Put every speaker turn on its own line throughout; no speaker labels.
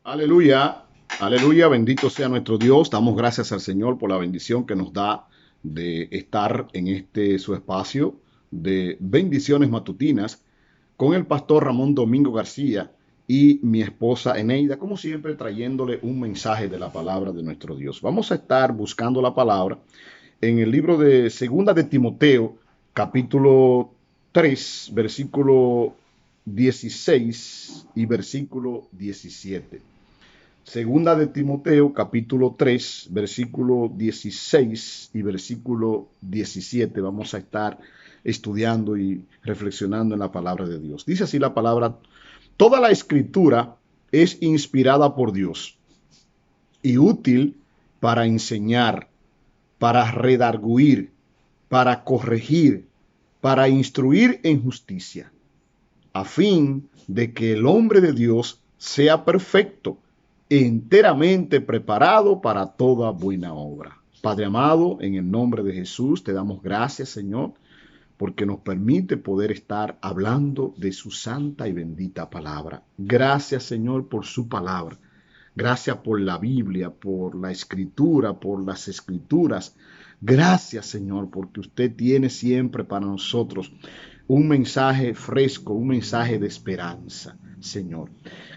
Aleluya, aleluya, bendito sea nuestro Dios. Damos gracias al Señor por la bendición que nos da de estar en su espacio de bendiciones matutinas con el pastor Ramón Domingo García y mi esposa Eneida, como siempre trayéndole un mensaje de la palabra de nuestro Dios. Vamos a estar buscando la palabra en el libro de Segunda de Timoteo, capítulo 3, versículo 16 y versículo 17. Segunda de Timoteo, capítulo 3, versículo 16 y versículo 17. Vamos a estar estudiando y reflexionando en la palabra de Dios. Dice así la palabra: toda la escritura es inspirada por Dios y útil para enseñar, para redarguir, para corregir, para instruir en justicia, a fin de que el hombre de Dios sea perfecto, enteramente preparado para toda buena obra. Padre amado, en el nombre de Jesús te damos gracias, Señor, porque nos permite poder estar hablando de su santa y bendita palabra. Gracias, Señor, por su palabra. Gracias por la Biblia, por la escritura, por las escrituras. Gracias, Señor, porque usted tiene siempre para nosotros un mensaje fresco, un mensaje de esperanza, Señor.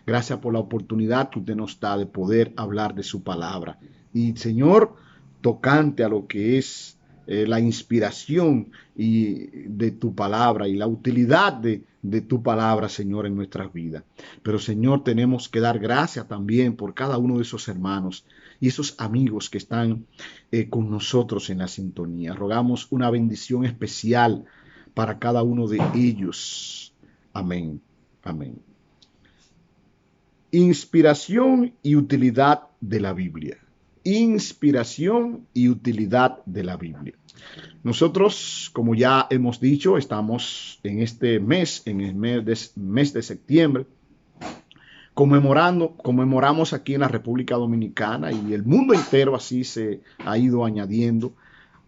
Gracias por la oportunidad que usted nos da de poder hablar de su palabra. Y, Señor, tocante a lo que es la inspiración de tu palabra y la utilidad de tu palabra, Señor, en nuestras vidas. Pero, Señor, tenemos que dar gracias también por cada uno de esos hermanos y esos amigos que están con nosotros en la sintonía. Rogamos una bendición especial para cada uno de ellos. Amén. Amén. Inspiración y utilidad de la Biblia. Inspiración y utilidad de la Biblia. Nosotros, como ya hemos dicho, estamos en este mes, en el mes de septiembre, conmemoramos aquí en la República Dominicana, y el mundo entero así se ha ido añadiendo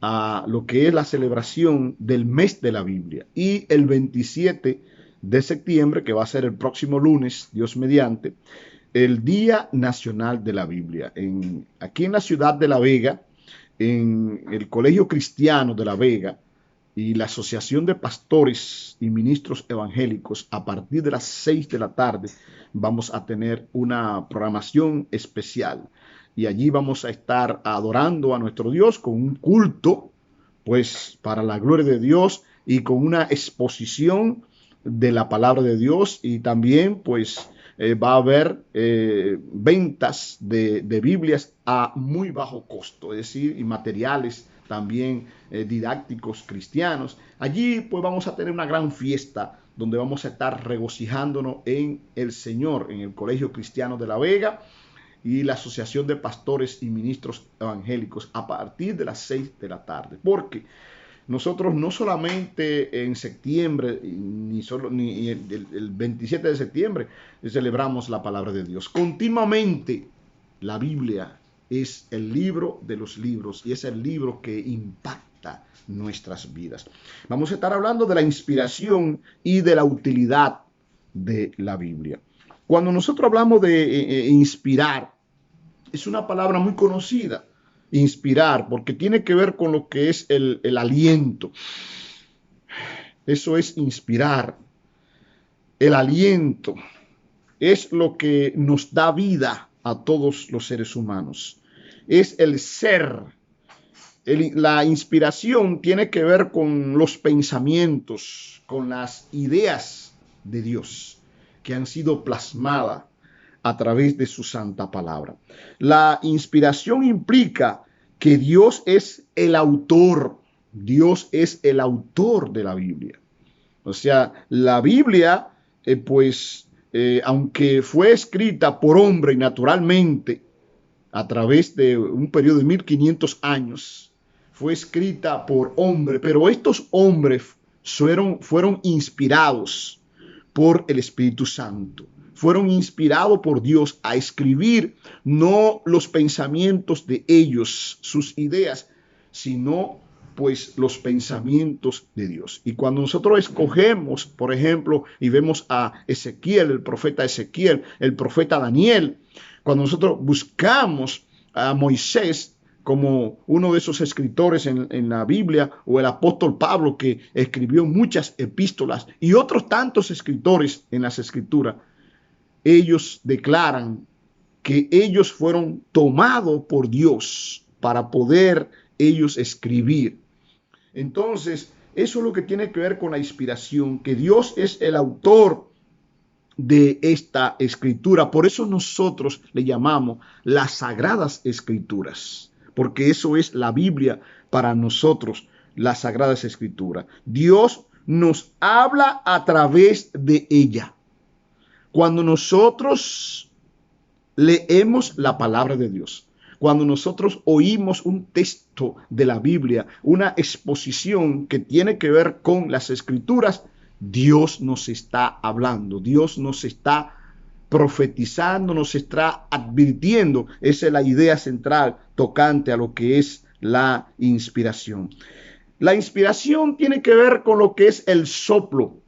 a lo que es la celebración del mes de la Biblia. Y el 27 de septiembre, que va a ser el próximo lunes, Dios mediante, el Día Nacional de la Biblia. Aquí en la ciudad de La Vega, en el Colegio Cristiano de La Vega y la Asociación de Pastores y Ministros Evangélicos, a partir de las 6 de la tarde vamos a tener una programación especial. Y allí vamos a estar adorando a nuestro Dios con un culto, pues para la gloria de Dios, y con una exposición de la palabra de Dios. Y también pues va a haber ventas de Biblias a muy bajo costo, es decir, y materiales también didácticos cristianos. Allí pues vamos a tener una gran fiesta donde vamos a estar regocijándonos en el Señor, en el Colegio Cristiano de La Vega y la Asociación de Pastores y Ministros Evangélicos, a partir de las 6 de la tarde. Porque nosotros no solamente en septiembre, ni el 27 de septiembre celebramos la palabra de Dios. Continuamente la Biblia es el libro de los libros y es el libro que impacta nuestras vidas. Vamos a estar hablando de la inspiración y de la utilidad de la Biblia. Cuando nosotros hablamos de inspirar, es una palabra muy conocida, inspirar, porque tiene que ver con lo que es el aliento. Eso es inspirar. El aliento es lo que nos da vida a todos los seres humanos. Es el ser. La inspiración tiene que ver con los pensamientos, con las ideas de Dios que han sido plasmadas a través de su santa palabra. La inspiración implica que Dios es el autor. Dios es el autor de la Biblia. O sea, la Biblia, aunque fue escrita por hombre naturalmente, a través de un periodo de 1500 años, fue escrita por hombre, pero estos hombres fueron inspirados por el Espíritu Santo. Fueron inspirados por Dios a escribir no los pensamientos de ellos, sus ideas, sino pues los pensamientos de Dios. Y cuando nosotros escogemos, por ejemplo, y vemos a Ezequiel, el profeta Ezequiel, el profeta Daniel, cuando nosotros buscamos a Moisés como uno de esos escritores en la Biblia, o el apóstol Pablo, que escribió muchas epístolas, y otros tantos escritores en las escrituras, ellos declaran que ellos fueron tomados por Dios para poder ellos escribir. Entonces, eso es lo que tiene que ver con la inspiración, que Dios es el autor de esta escritura. Por eso nosotros le llamamos las sagradas escrituras, porque eso es la Biblia para nosotros, las sagradas escrituras. Dios nos habla a través de ella. Cuando nosotros leemos la palabra de Dios, cuando nosotros oímos un texto de la Biblia, una exposición que tiene que ver con las escrituras, Dios nos está hablando, Dios nos está profetizando, nos está advirtiendo. Esa es la idea central tocante a lo que es la inspiración. La inspiración tiene que ver con lo que es el soplo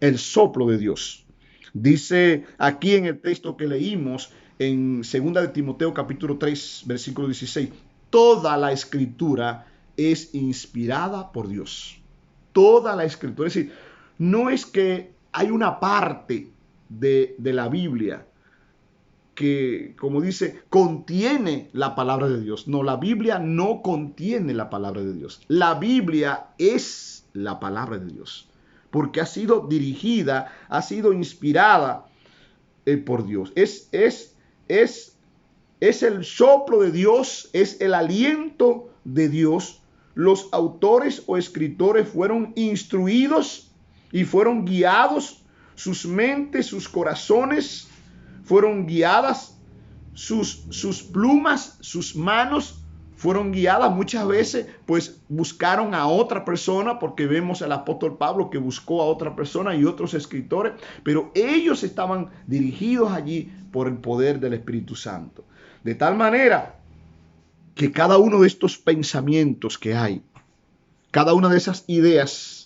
de Dios. Dice aquí en el texto que leímos en 2 de Timoteo capítulo 3, versículo 16, toda la escritura es inspirada por Dios. Toda la escritura, es decir, no es que hay una parte de la Biblia que, como dice, contiene la palabra de Dios. No, la Biblia no contiene la palabra de Dios. La Biblia es la palabra de Dios, porque ha sido dirigida, ha sido inspirada por Dios. Es el soplo de Dios, es el aliento de Dios. Los autores o escritores fueron instruidos y fueron guiados, sus mentes, sus corazones fueron guiadas, sus plumas, sus manos fueron guiadas. Muchas veces pues buscaron a otra persona, porque vemos al apóstol Pablo que buscó a otra persona y otros escritores, pero ellos estaban dirigidos allí por el poder del Espíritu Santo. De tal manera que cada uno de estos pensamientos que hay, cada una de esas ideas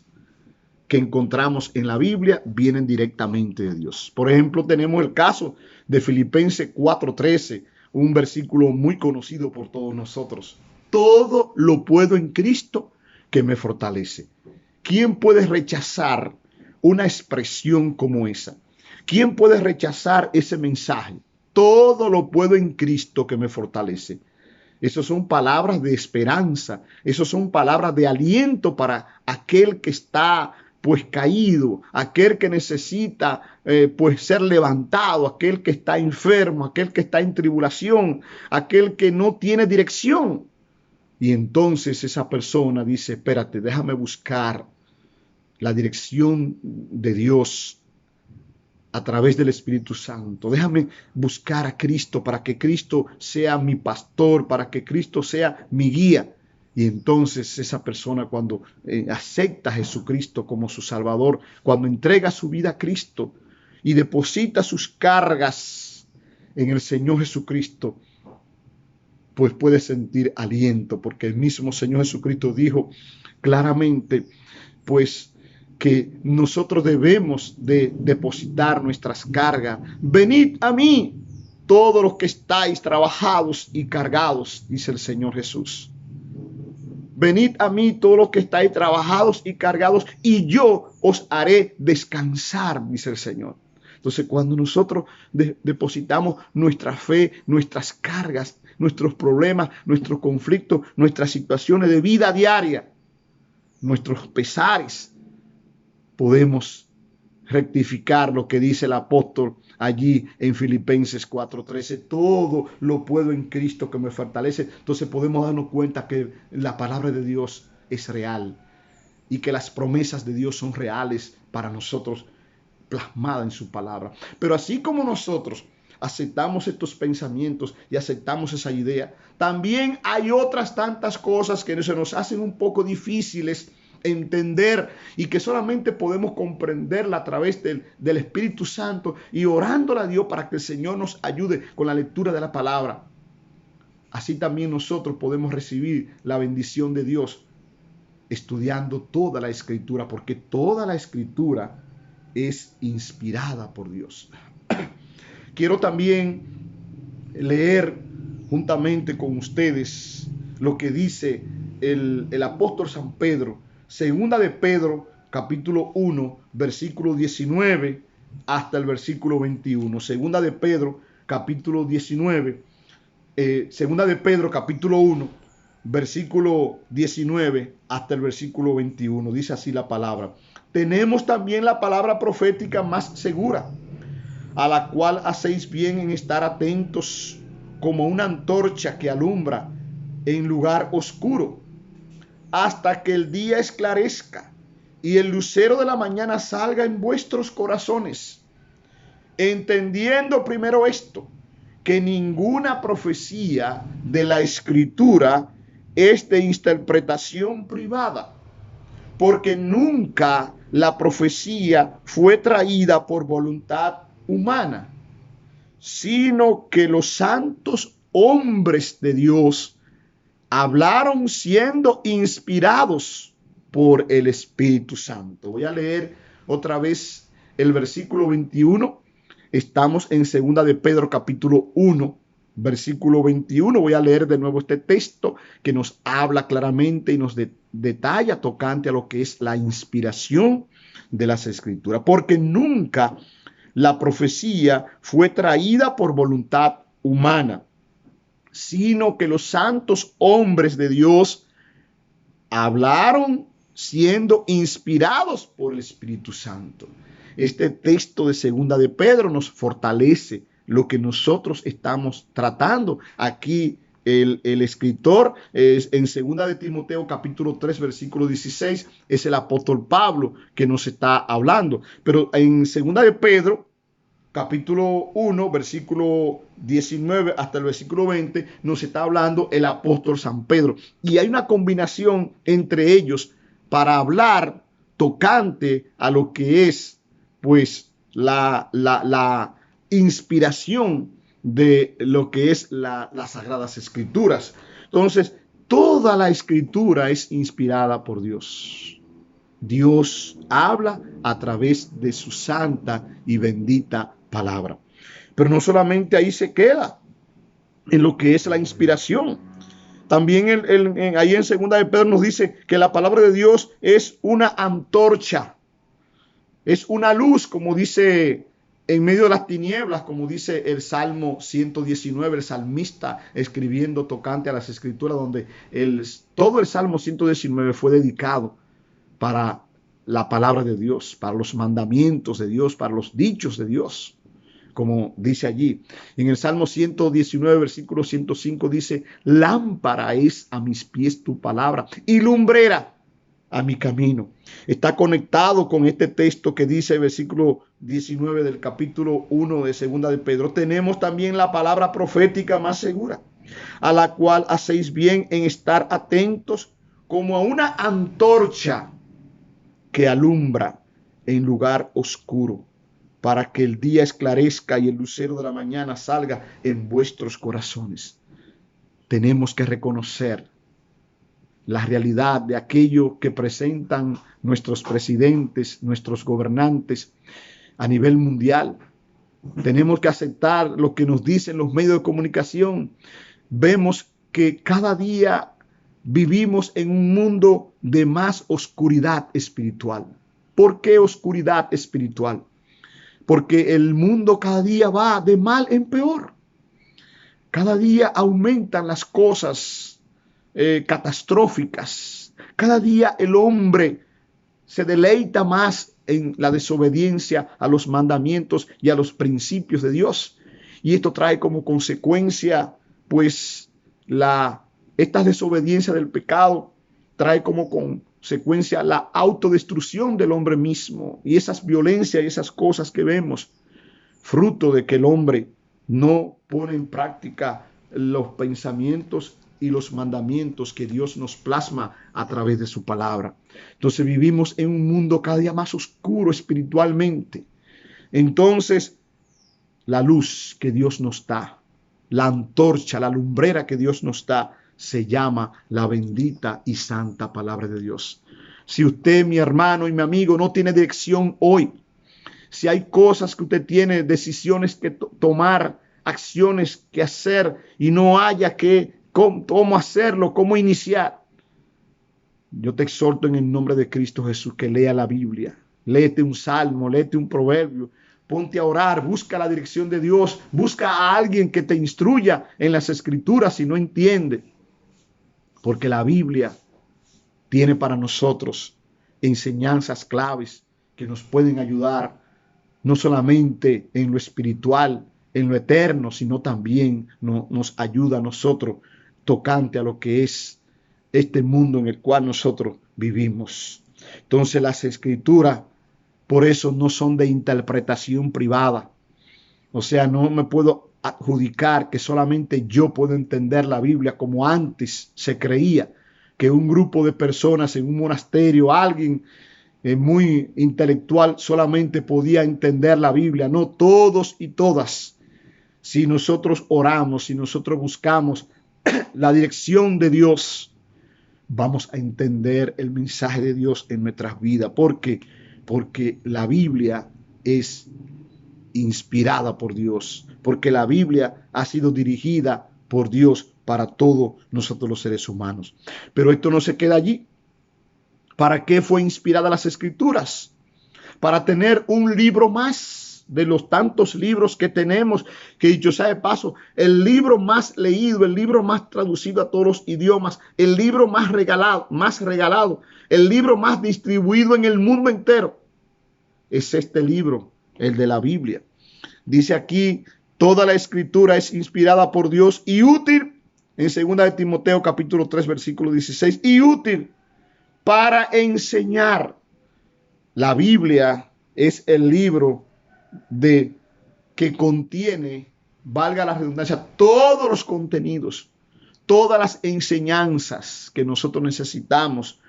que encontramos en la Biblia vienen directamente de Dios. Por ejemplo, tenemos el caso de Filipenses 4:13, un versículo muy conocido por todos nosotros. Todo lo puedo en Cristo que me fortalece. ¿Quién puede rechazar una expresión como esa? ¿Quién puede rechazar ese mensaje? Todo lo puedo en Cristo que me fortalece. Esas son palabras de esperanza, esas son palabras de aliento para aquel que está pues caído, aquel que necesita pues ser levantado, aquel que está enfermo, aquel que está en tribulación, aquel que no tiene dirección. Y entonces esa persona dice, espérate, déjame buscar la dirección de Dios a través del Espíritu Santo. Déjame buscar a Cristo para que Cristo sea mi pastor, para que Cristo sea mi guía. Y entonces esa persona, cuando acepta a Jesucristo como su Salvador, cuando entrega su vida a Cristo y deposita sus cargas en el Señor Jesucristo, pues puede sentir aliento, porque el mismo Señor Jesucristo dijo claramente, pues, que nosotros debemos de depositar nuestras cargas. Venid a mí, todos los que estáis trabajados y cargados, dice el Señor Jesús. Venid a mí, todos los que estáis trabajados y cargados, y yo os haré descansar, dice el Señor. Entonces, cuando nosotros depositamos nuestra fe, nuestras cargas, nuestros problemas, nuestros conflictos, nuestras situaciones de vida diaria, nuestros pesares, podemos rectificar lo que dice el apóstol allí en Filipenses 4:13. Todo lo puedo en Cristo que me fortalece. Entonces podemos darnos cuenta que la palabra de Dios es real y que las promesas de Dios son reales para nosotros, plasmadas en su palabra. Pero así como nosotros aceptamos estos pensamientos y aceptamos esa idea, también hay otras tantas cosas que se nos hacen un poco difíciles entender y que solamente podemos comprenderla a través del Espíritu Santo y orándole a Dios para que el Señor nos ayude con la lectura de la palabra. Así también nosotros podemos recibir la bendición de Dios estudiando toda la Escritura, porque toda la Escritura es inspirada por Dios. Quiero también leer juntamente con ustedes lo que dice el apóstol San Pedro, segunda de Pedro, capítulo 1, versículo 19 hasta el versículo 21. Segunda de Pedro, capítulo 19, segunda de Pedro, capítulo 1, versículo 19 hasta el versículo 21. Dice así la palabra. Tenemos también la palabra profética más segura, a la cual hacéis bien en estar atentos como una antorcha que alumbra en lugar oscuro, hasta que el día esclarezca y el lucero de la mañana salga en vuestros corazones, entendiendo primero esto, que ninguna profecía de la Escritura es de interpretación privada, porque nunca la profecía fue traída por voluntad humana, sino que los santos hombres de Dios hablaron siendo inspirados por el Espíritu Santo. Voy a leer otra vez el versículo 21. Estamos en segunda de Pedro capítulo 1, versículo 21. Voy a leer de nuevo este texto que nos habla claramente y nos detalla tocante a lo que es la inspiración de las Escrituras. Porque nunca la profecía fue traída por voluntad humana, sino que los santos hombres de Dios hablaron siendo inspirados por el Espíritu Santo. Este texto de segunda de Pedro nos fortalece lo que nosotros estamos tratando. Aquí el escritor en segunda de Timoteo capítulo 3 versículo 16 es el apóstol Pablo que nos está hablando. Pero en segunda de Pedro capítulo 1, versículo 19 hasta el versículo 20, nos está hablando el apóstol San Pedro. Y hay una combinación entre ellos para hablar tocante a lo que es, pues, la inspiración de lo que es las Sagradas Escrituras. Entonces, toda la Escritura es inspirada por Dios. Dios habla a través de su santa y bendita palabra. Pero no solamente ahí se queda en lo que es la inspiración. También ahí en segunda de Pedro nos dice que la palabra de Dios es una antorcha, es una luz, como dice en medio de las tinieblas, como dice el Salmo 119, el salmista escribiendo tocante a las Escrituras, donde todo el Salmo 119 fue dedicado para la palabra de Dios, para los mandamientos de Dios, para los dichos de Dios, como dice allí. En el Salmo 119, versículo 105 dice, lámpara es a mis pies tu palabra y lumbrera a mi camino. Está conectado con este texto que dice, versículo 19 del capítulo 1 de segunda de Pedro. Tenemos también la palabra profética más segura, a la cual hacéis bien en estar atentos como a una antorcha que alumbra en lugar oscuro, para que el día esclarezca y el lucero de la mañana salga en vuestros corazones. Tenemos que reconocer la realidad de aquello que presentan nuestros presidentes, nuestros gobernantes a nivel mundial. Tenemos que aceptar lo que nos dicen los medios de comunicación. Vemos que cada día vivimos en un mundo de más oscuridad espiritual. ¿Por qué oscuridad espiritual? Porque el mundo cada día va de mal en peor. Cada día aumentan las cosas catastróficas. Cada día el hombre se deleita más en la desobediencia a los mandamientos y a los principios de Dios. Y esto trae como consecuencia, pues, esta desobediencia del pecado trae como consecuencia la autodestrucción del hombre mismo y esas violencias y esas cosas que vemos, fruto de que el hombre no pone en práctica los pensamientos y los mandamientos que Dios nos plasma a través de su palabra. Entonces vivimos en un mundo cada día más oscuro espiritualmente. Entonces, la luz que Dios nos da, la antorcha, la lumbrera que Dios nos da, se llama la bendita y santa palabra de Dios. Si usted, mi hermano y mi amigo, no tiene dirección hoy, si hay cosas que usted tiene, decisiones que tomar, acciones que hacer y no haya cómo hacerlo, cómo iniciar, yo te exhorto en el nombre de Cristo Jesús que lea la Biblia. Léete un salmo, léete un proverbio, ponte a orar, busca la dirección de Dios, busca a alguien que te instruya en las escrituras si no entiende. Porque la Biblia tiene para nosotros enseñanzas claves que nos pueden ayudar no solamente en lo espiritual, en lo eterno, sino también nos ayuda a nosotros tocante a lo que es este mundo en el cual nosotros vivimos. Entonces las escrituras, por eso no son de interpretación privada. O sea, no me puedo adjudicar que solamente yo puedo entender la Biblia como antes se creía, que un grupo de personas en un monasterio, alguien muy intelectual solamente podía entender la Biblia. No, todos y todas. Si nosotros oramos, si nosotros buscamos la dirección de Dios, vamos a entender el mensaje de Dios en nuestras vidas. ¿Por qué? Porque la Biblia es inspirada por Dios, porque la Biblia ha sido dirigida por Dios para todos nosotros los seres humanos. Pero esto no se queda allí. ¿Para qué fue inspirada las Escrituras? Para tener un libro más de los tantos libros que tenemos, que dicho sea de paso, el libro más leído, el libro más traducido a todos los idiomas, el libro más regalado, el libro más distribuido en el mundo entero, es este libro, el de la Biblia. Dice aquí, toda la Escritura es inspirada por Dios y útil, en 2 de Timoteo capítulo 3 versículo 16, y útil para enseñar. La Biblia es el libro que contiene, valga la redundancia, todos los contenidos, todas las enseñanzas que nosotros necesitamos.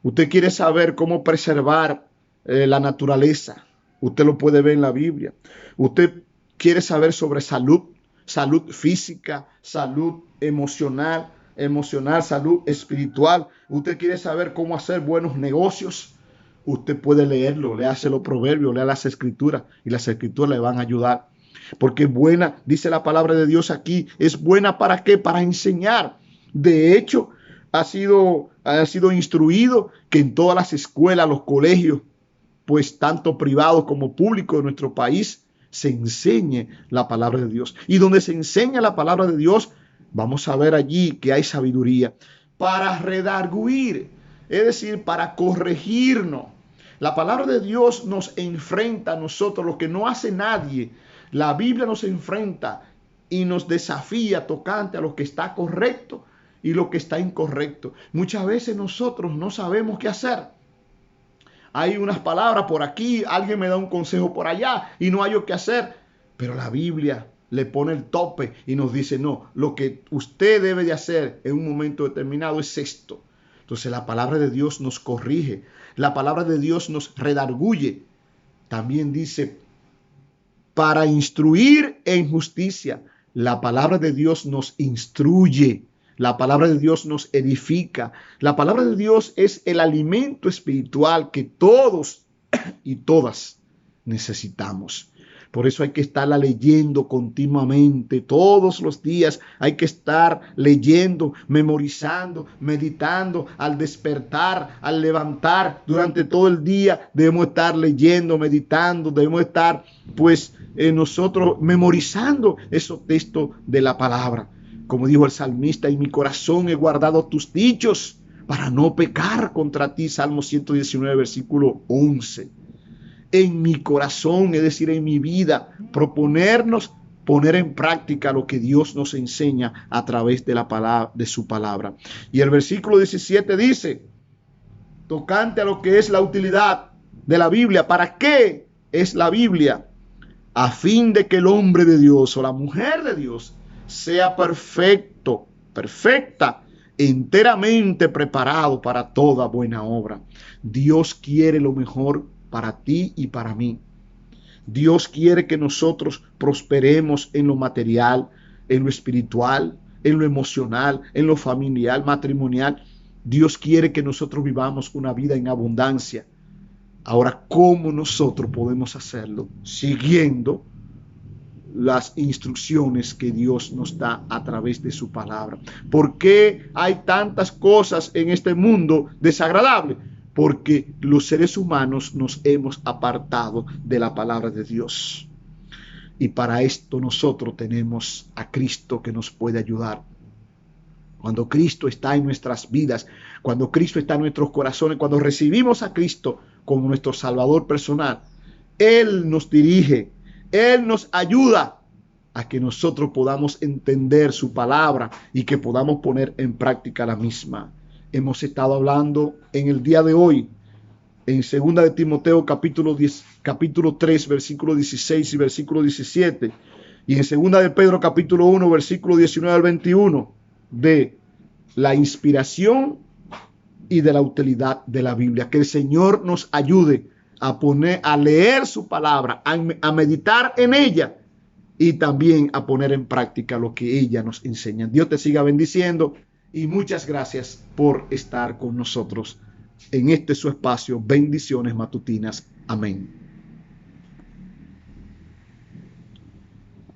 Usted quiere saber cómo preservar la naturaleza, usted lo puede ver en la Biblia. Usted quiere saber sobre salud, salud física, salud emocional, salud espiritual. Usted quiere saber cómo hacer buenos negocios, usted puede leerlo, léase los proverbios, lea las escrituras y las escrituras le van a ayudar. Porque es buena, dice la palabra de Dios aquí, es buena ¿para qué? Para enseñar. De hecho, ha sido instruido que en todas las escuelas, los colegios, pues tanto privados como públicos de nuestro país, se enseñe la palabra de Dios. Y donde se enseña la palabra de Dios, vamos a ver allí que hay sabiduría para redarguir, es decir, para corregirnos. La palabra de Dios nos enfrenta a nosotros, lo que no hace nadie. La Biblia nos enfrenta y nos desafía tocante a lo que está correcto y lo que está incorrecto. Muchas veces nosotros no sabemos qué hacer. Hay unas palabras por aquí, alguien me da un consejo por allá y no hay qué hacer. Pero la Biblia le pone el tope y nos dice, no, lo que usted debe de hacer en un momento determinado es esto. Entonces la palabra de Dios nos corrige, la palabra de Dios nos redarguye. También dice, para instruir en justicia, la palabra de Dios nos instruye. La palabra de Dios nos edifica. La palabra de Dios es el alimento espiritual que todos y todas necesitamos. Por eso hay que estarla leyendo continuamente, todos los días. Hay que estar leyendo, memorizando, meditando, al despertar, al levantar. Durante todo el día debemos estar leyendo, meditando, debemos estar nosotros memorizando esos textos de la palabra. Como dijo el salmista, en mi corazón he guardado tus dichos para no pecar contra ti. Salmo 119, versículo 11. En mi corazón, es decir, en mi vida, poner en práctica lo que Dios nos enseña a través de la palabra, de su palabra. Y el versículo 17 dice, tocante a lo que es la utilidad de la Biblia. ¿Para qué es la Biblia? A fin de que el hombre de Dios o la mujer de Dios sea perfecto, perfecta, enteramente preparado para toda buena obra. Dios quiere lo mejor para ti y para mí. Dios quiere que nosotros prosperemos en lo material, en lo espiritual, en lo emocional, en lo familiar, matrimonial. Dios quiere que nosotros vivamos una vida en abundancia. Ahora, ¿cómo nosotros podemos hacerlo? Siguiendo las instrucciones que Dios nos da a través de su palabra. ¿Por qué hay tantas cosas en este mundo desagradables? Porque los seres humanos nos hemos apartado de la palabra de Dios. Y para esto nosotros tenemos a Cristo que nos puede ayudar. Cuando Cristo está en nuestras vidas, cuando Cristo está en nuestros corazones, cuando recibimos a Cristo como nuestro Salvador personal, Él nos dirige, Él nos ayuda a que nosotros podamos entender su palabra y que podamos poner en práctica la misma. Hemos estado hablando en el día de hoy, en 2 de Timoteo capítulo 3, versículo 16 y versículo 17, y en 2 de Pedro capítulo 1, versículo 19 al 21, de la inspiración y de la utilidad de la Biblia. Que el Señor nos ayude a leer su palabra, a meditar en ella y también a poner en práctica lo que ella nos enseña. Dios te siga bendiciendo y muchas gracias por estar con nosotros en este su espacio, Bendiciones Matutinas. Amén.